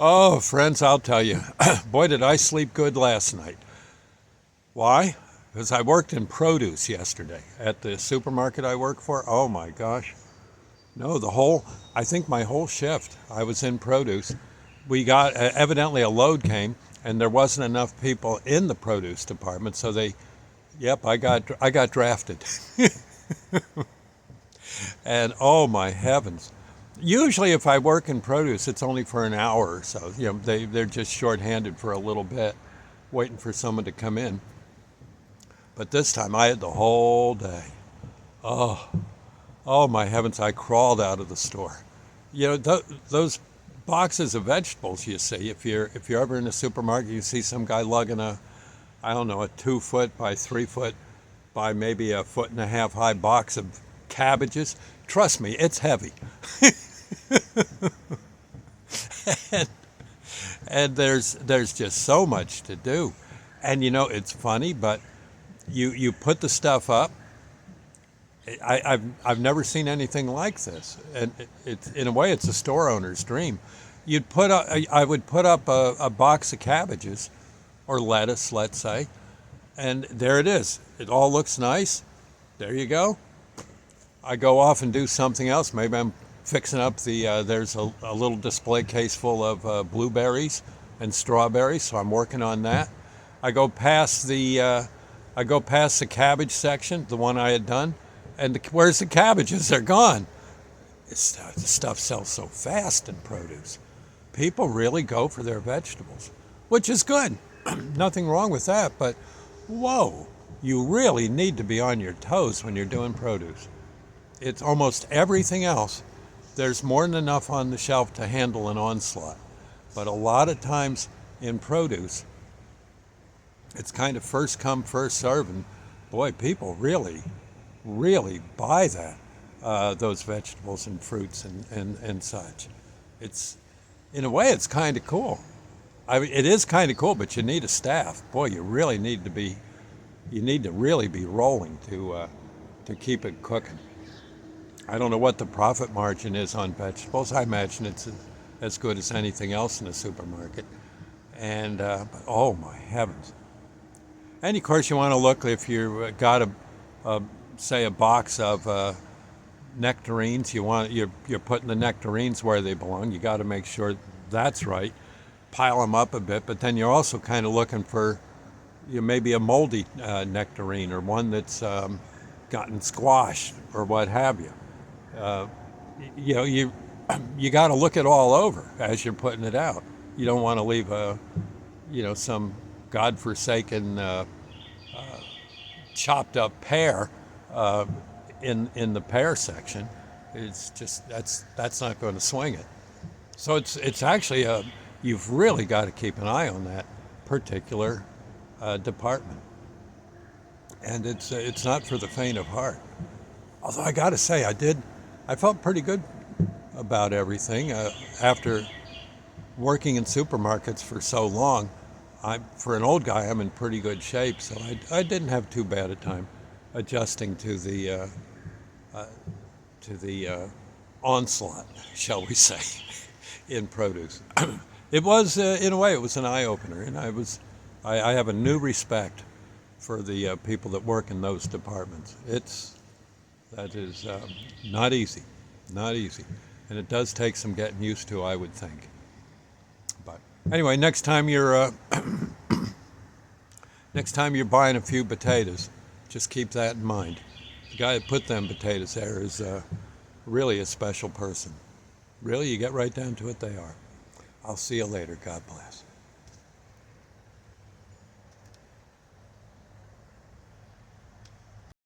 Oh, friends, I'll tell you. Boy, did I sleep good last night. Why? Because I worked in produce yesterday at the supermarket I work for. Oh my gosh. No, I think my whole shift, I was in produce. We got, evidently a load came and there wasn't enough people in the produce department. So yep, I got drafted. And oh my heavens. Usually, if I work in produce, it's only for an hour or so. They're just shorthanded for a little bit, waiting for someone to come in. But this time I had the whole day. Oh, oh my heavens, I crawled out of the store. Those boxes of vegetables you see, if you're ever in a supermarket, you see some guy lugging I don't know, a 2 foot by 3 foot by maybe a foot and a half high box of cabbages. Trust me, it's heavy. and, and there's just so much to do. And it's funny, but you put the stuff up. I've never seen anything like this, and it's in a way it's a store owner's dream. I would put up a box of cabbages or lettuce, let's say, and there it is. It all looks nice. There you go. I go off and do something else. Maybe I'm fixing up there's a little display case full of blueberries and strawberries, so I'm working on that. I go past the cabbage section, the one I had done, and where's the cabbages? They're gone. The stuff sells so fast in produce. People really go for their vegetables, which is good. Nothing wrong with that, but whoa, you really need to be on your toes when you're doing produce. It's almost everything else. There's more than enough on the shelf to handle an onslaught. But a lot of times in produce, it's kind of first come, first served. And boy, people really, really buy those vegetables and fruits and such. In a way, it's kind of cool. I mean, it is kind of cool, but you need a staff. Boy, you need to really be rolling to keep it cooking. I don't know what the profit margin is on vegetables. I imagine it's as good as anything else in a supermarket. And but oh my heavens! And of course, you want to look if you've got say a box of nectarines. You're putting the nectarines where they belong. You got to make sure that's right. Pile them up a bit, but then you're also kind of looking for maybe a moldy nectarine or one that's gotten squashed or what have you. You got to look it all over as you're putting it out. You don't want to leave some godforsaken chopped up pear in the pear section. It's just that's not going to swing it. So it's actually you've really got to keep an eye on that particular department, and it's not for the faint of heart. Although I got to say, I felt pretty good about everything after working in supermarkets for so long. For an old guy, I'm in pretty good shape, so I didn't have too bad a time adjusting to the onslaught, shall we say, in produce. It was, in a way, it was an eye opener, and I have a new respect for the people that work in those departments. That is not easy, and it does take some getting used to, I would think. But anyway, next time you're buying a few potatoes, just keep that in mind. The guy that put them potatoes there is really a special person. Really, you get right down to it, they are. I'll see you later. God bless.